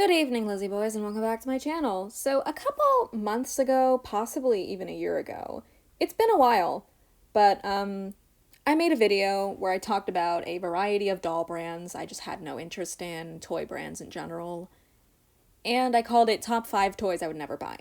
Good evening, Lizzie boys, and welcome back to my channel. So, a couple months ago, possibly even a year ago, it's been a while, but I made a video where I talked about a variety of doll brands I just had no interest in, toy brands in general, and I called it Top 5 Toys I Would Never Buy.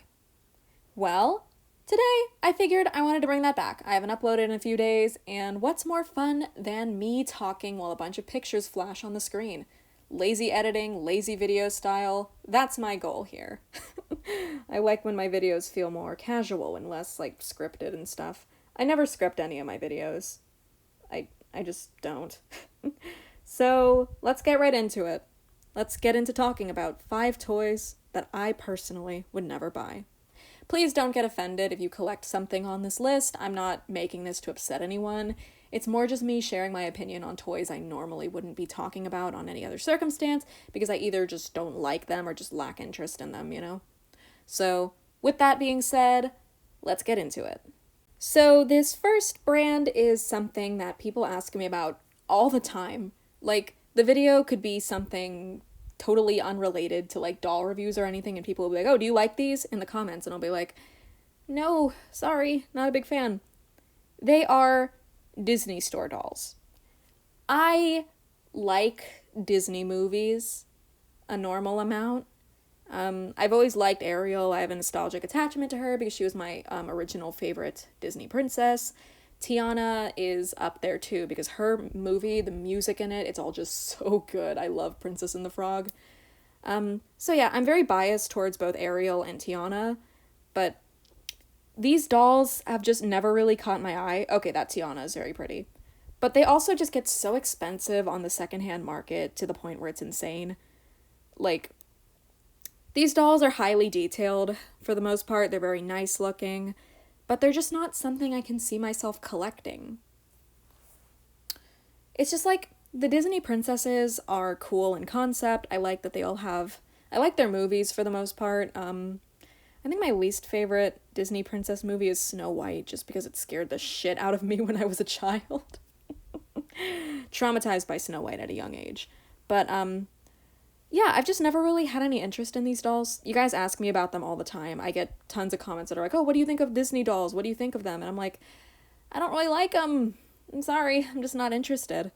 Well, today I figured I wanted to bring that back. I haven't uploaded in a few days, and what's more fun than me talking while a bunch of pictures flash on the screen? Lazy editing, lazy video style, that's my goal here. I like when my videos feel more casual and less, scripted and stuff. I never script any of my videos. I just don't. So, let's get right into it. Let's get into talking about 5 toys that I personally would never buy. Please don't get offended if you collect something on this list. I'm not making this to upset anyone. It's more just me sharing my opinion on toys I normally wouldn't be talking about on any other circumstance because I either just don't like them or just lack interest in them, you know? So, with that being said, let's get into it. So, this first brand is something that people ask me about all the time. Like, the video could be something totally unrelated to, doll reviews or anything, and people will be like, oh, do you like these? In the comments, and I'll be like, no, sorry, not a big fan. They are Disney store dolls. I like Disney movies a normal amount. I've always liked Ariel. I have a nostalgic attachment to her because she was my original favorite Disney princess. Tiana is up there too because her movie, the music in it, it's all just so good. I love Princess and the Frog. So yeah, I'm very biased towards both Ariel and Tiana, but these dolls have just never really caught my eye. Okay, that Tiana is very pretty. But they also just get so expensive on the secondhand market to the point where it's insane. These dolls are highly detailed for the most part. They're very nice looking, but they're just not something I can see myself collecting. It's just the Disney princesses are cool in concept. I like that they all have... I like their movies for the most part. I think my least favorite Disney princess movie is Snow White, just because it scared the shit out of me when I was a child. Traumatized by Snow White at a young age. But, yeah, I've just never really had any interest in these dolls. You guys ask me about them all the time. I get tons of comments that are like, oh, what do you think of Disney dolls? What do you think of them? And I'm like, I don't really like them. I'm sorry, I'm just not interested.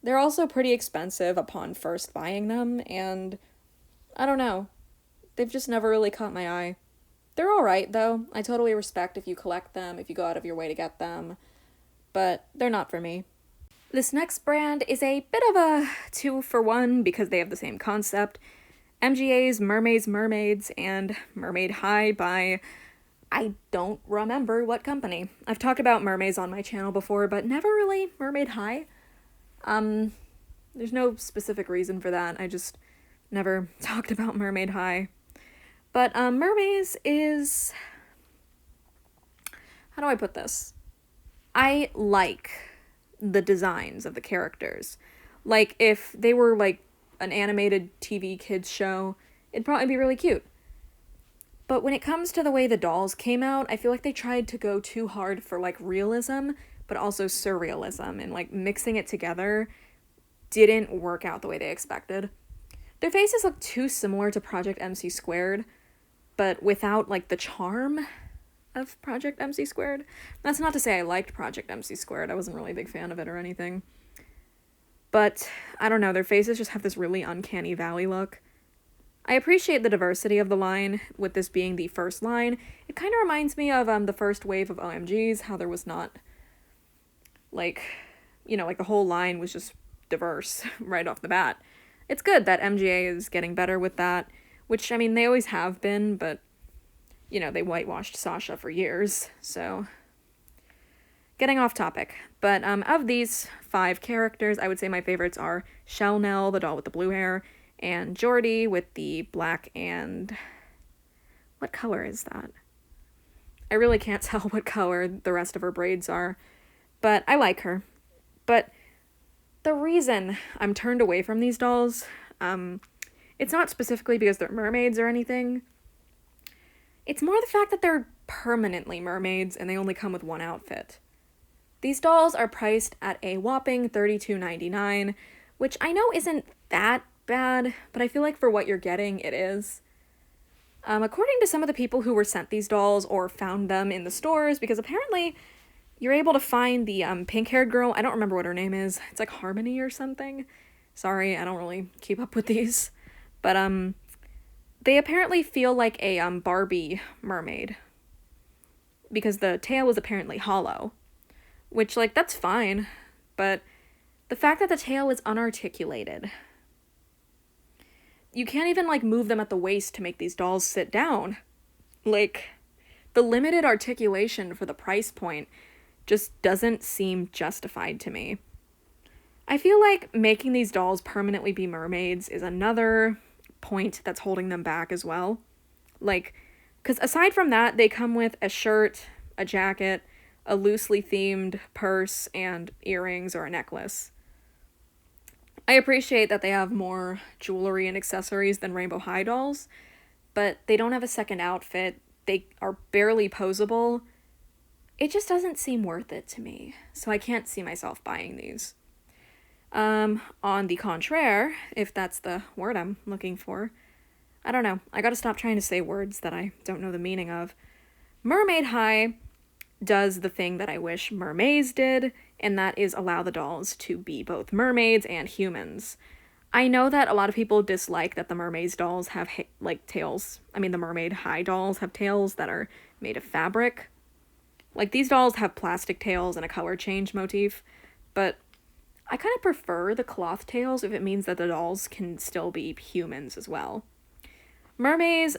They're also pretty expensive upon first buying them, and I don't know. They've just never really caught my eye. They're alright, though. I totally respect if you collect them, if you go out of your way to get them, but they're not for me. This next brand is a bit of a 2-for-1 because they have the same concept. MGA's Mermaids, and Mermaid High by... I don't remember what company. I've talked about mermaids on my channel before, but never really Mermaid High. There's no specific reason for that. I just never talked about Mermaid High. But, Mermaids is... How do I put this? I like the designs of the characters. If they were, an animated TV kids show, it'd probably be really cute. But when it comes to the way the dolls came out, I feel like they tried to go too hard for, realism, but also surrealism, and, mixing it together didn't work out the way they expected. Their faces look too similar to Project MC Squared, but without, the charm of Project MC Squared. That's not to say I liked Project MC Squared. I wasn't really a big fan of it or anything. But, I don't know, their faces just have this really uncanny valley look. I appreciate the diversity of the line, with this being the first line. It kind of reminds me of the first wave of OMGs, how there was not, the whole line was just diverse right off the bat. It's good that MGA is getting better with that, which, I mean, they always have been, but, they whitewashed Sasha for years, so... Getting off topic, but of these 5 characters, I would say my favorites are Shellnell, the doll with the blue hair, and Jordy with the black and... What color is that? I really can't tell what color the rest of her braids are, but I like her. But the reason I'm turned away from these dolls, it's not specifically because they're mermaids or anything. It's more the fact that they're permanently mermaids and they only come with one outfit. These dolls are priced at a whopping $32.99, which I know isn't that bad, but I feel like for what you're getting, it is. According to some of the people who were sent these dolls or found them in the stores, because apparently you're able to find the pink-haired girl. I don't remember what her name is. It's like Harmony or something. Sorry, I don't really keep up with these. But they apparently feel like a Barbie mermaid, because the tail is apparently hollow, which, like, that's fine, but the fact that the tail is unarticulated, you can't even, like, move them at the waist to make these dolls sit down. Like, the limited articulation for the price point just doesn't seem justified to me. I feel like making these dolls permanently be mermaids is another point that's holding them back as well. Like, because aside from that, they come with a shirt, a jacket, a loosely themed purse, and earrings or a necklace. I appreciate that they have more jewelry and accessories than Rainbow High dolls, but they don't have a second outfit. They are barely posable. It just doesn't seem worth it to me, so I can't see myself buying these. On the contraire, if that's the word I'm looking for, I don't know, I gotta stop trying to say words that I don't know the meaning of. Mermaid High does the thing that I wish mermaids did, and that is allow the dolls to be both mermaids and humans. I know that a lot of people dislike that the mermaids dolls have tails. I mean, the Mermaid High dolls have tails that are made of fabric. Like, these dolls have plastic tails and a color change motif, but I kind of prefer the cloth tails if it means that the dolls can still be humans as well. Mermaid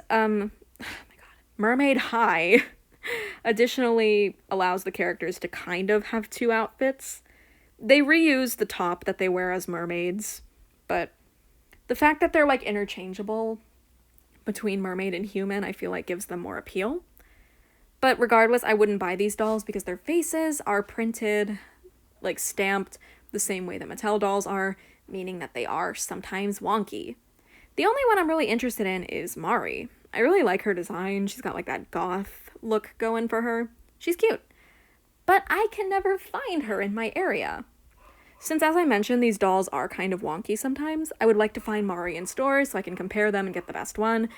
High additionally allows the characters to kind of have two outfits. They reuse the top that they wear as mermaids, but the fact that they're, like, interchangeable between mermaid and human, I feel like gives them more appeal. But regardless, I wouldn't buy these dolls because their faces are printed, like, stamped the same way that Mattel dolls are, meaning that they are sometimes wonky. The only one I'm really interested in is Mari. I really like her design. She's got, like, that goth look going for her. She's cute. But I can never find her in my area. Since, as I mentioned, these dolls are kind of wonky sometimes, I would like to find Mari in stores so I can compare them and get the best one.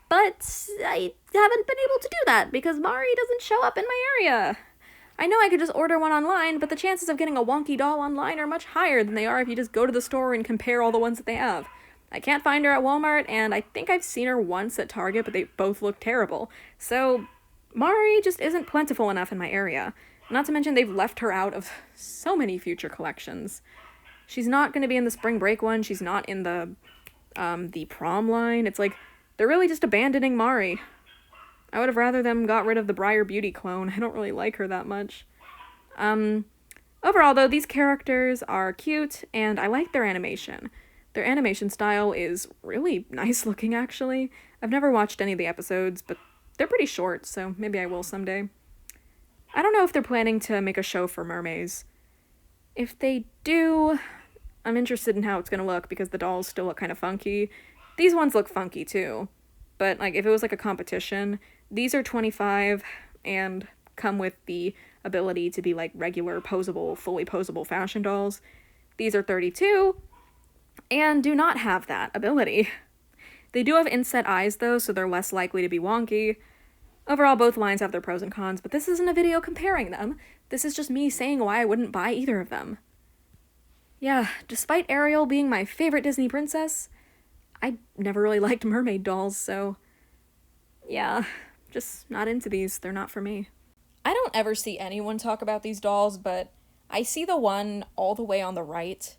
But I haven't been able to do that because Mari doesn't show up in my area. I know I could just order one online, but the chances of getting a wonky doll online are much higher than they are if you just go to the store and compare all the ones that they have. I can't find her at Walmart, and I think I've seen her once at Target, but they both look terrible. So, Mari just isn't plentiful enough in my area. Not to mention they've left her out of so many future collections. She's not going to be in the spring break one, she's not in the prom line. It's like, they're really just abandoning Mari. I would have rather them got rid of the Briar Beauty clone. I don't really like her that much. Overall, though, these characters are cute, and I like their animation. Their animation style is really nice looking, actually. I've never watched any of the episodes, but they're pretty short, so maybe I will someday. I don't know if they're planning to make a show for mermaids. If they do, I'm interested in how it's gonna look, because the dolls still look kind of funky. These ones look funky, too. But, like, if it was, like, a competition, these are $25 and come with the ability to be, like, regular posable, fully posable fashion dolls. These are $32 and do not have that ability. They do have inset eyes, though, so they're less likely to be wonky. Overall, both lines have their pros and cons, but this isn't a video comparing them. This is just me saying why I wouldn't buy either of them. Yeah, despite Ariel being my favorite Disney princess, I never really liked mermaid dolls, so yeah, just not into these. They're not for me. I don't ever see anyone talk about these dolls, but I see the one all the way on the right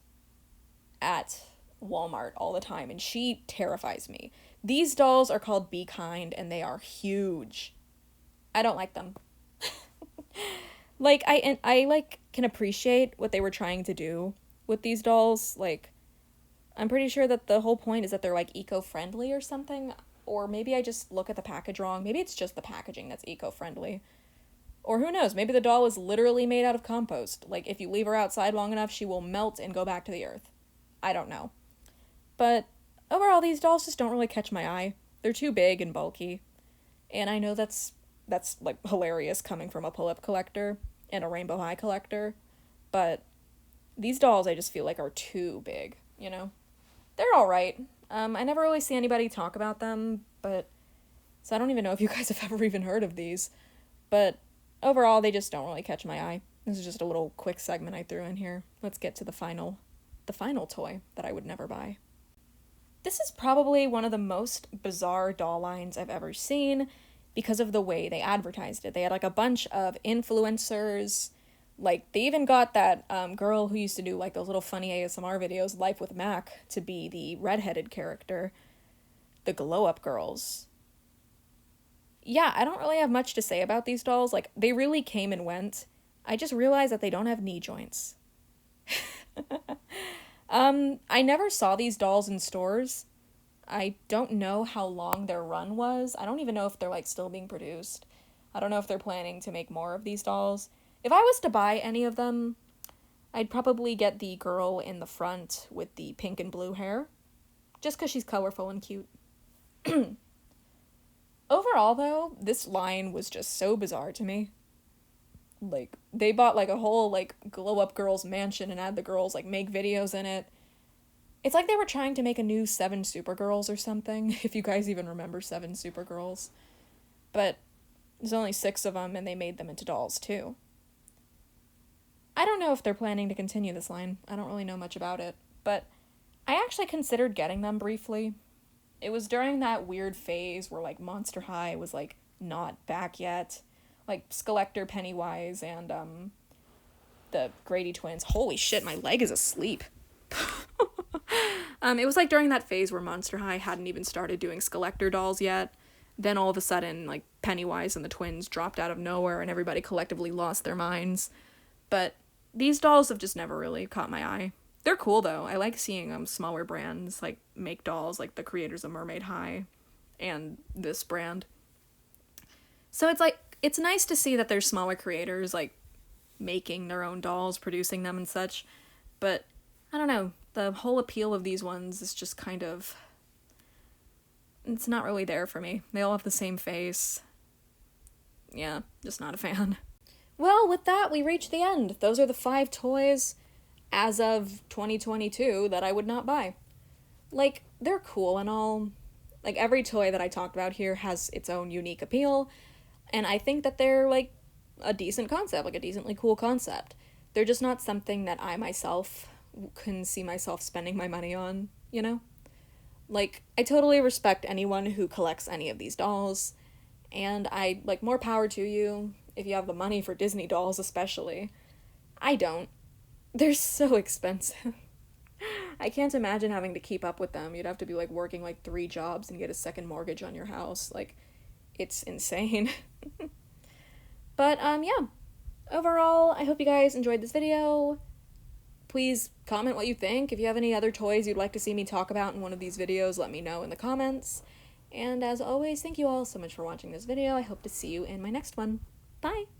at Walmart all the time, and she terrifies me. These dolls are called Be Kind, and they are huge. I don't like them. Like, I can appreciate what they were trying to do with these dolls. Like, I'm pretty sure that the whole point is that they're, like, eco-friendly or something. Or maybe I just look at the package wrong. Maybe it's just the packaging that's eco-friendly. Or who knows, maybe the doll is literally made out of compost. Like, if you leave her outside long enough, she will melt and go back to the earth. I don't know. But overall, these dolls just don't really catch my eye. They're too big and bulky. And I know that's like, hilarious coming from a pull-up collector and a Rainbow High collector. But these dolls, I just feel like, are too big, you know? they're alright. I never really see anybody talk about them, but so I don't even know if you guys have ever even heard of these. But overall, they just don't really catch my eye. This is just a little quick segment I threw in here. Let's get to the final toy that I would never buy. This is probably one of the most bizarre doll lines I've ever seen because of the way they advertised it. They had like a bunch of influencers. Like, they even got that girl who used to do like those little funny ASMR videos, Life with Mac, to be the redheaded character. The glow up girls. Yeah, I don't really have much to say about these dolls. Like, they really came and went. I just realized that they don't have knee joints. I never saw these dolls in stores. I don't know how long their run was. I don't even know if they're like still being produced. I don't know if they're planning to make more of these dolls. If I was to buy any of them, I'd probably get the girl in the front with the pink and blue hair, just because she's colorful and cute. Overall, though, this line was just so bizarre to me. Like, they bought like a whole like glow up girls mansion and had the girls like make videos in it. It's like they were trying to make a new 7 Supergirls or something, if you guys even remember 7 Supergirls. But there's only 6 of them and they made them into dolls too. I don't know if they're planning to continue this line. I don't really know much about it, but I actually considered getting them briefly. It was during that weird phase where like Monster High was like not back yet. Like Skeletor, Pennywise, and the Grady twins. Holy shit, my leg is asleep. It was like during that phase where Monster High hadn't even started doing Skeletor dolls yet. Then all of a sudden, like, Pennywise and the twins dropped out of nowhere and everybody collectively lost their minds. But these dolls have just never really caught my eye. They're cool, though. I like seeing smaller brands, like, make dolls, like the creators of Mermaid High and this brand. So it's like, it's nice to see that there's smaller creators, like, making their own dolls, producing them and such. But, I don't know, the whole appeal of these ones is just kind of... it's not really there for me. They all have the same face. Yeah, just not a fan. Well, with that, we reach the end. Those are the 5 toys, as of 2022, that I would not buy. Like, they're cool and all. Like, every toy that I talked about here has its own unique appeal, and I think that they're, like, a decent concept, like a decently cool concept. They're just not something that I myself can see myself spending my money on, you know? Like, I totally respect anyone who collects any of these dolls, and like, more power to you, if you have the money for Disney dolls especially. I don't. They're so expensive. I can't imagine having to keep up with them. You'd have to be, like, working, like, 3 jobs and get a second mortgage on your house. Like, it's insane. But, yeah. Overall, I hope you guys enjoyed this video. Please comment what you think. If you have any other toys you'd like to see me talk about in one of these videos, let me know in the comments. And as always, thank you all so much for watching this video. I hope to see you in my next one. Bye!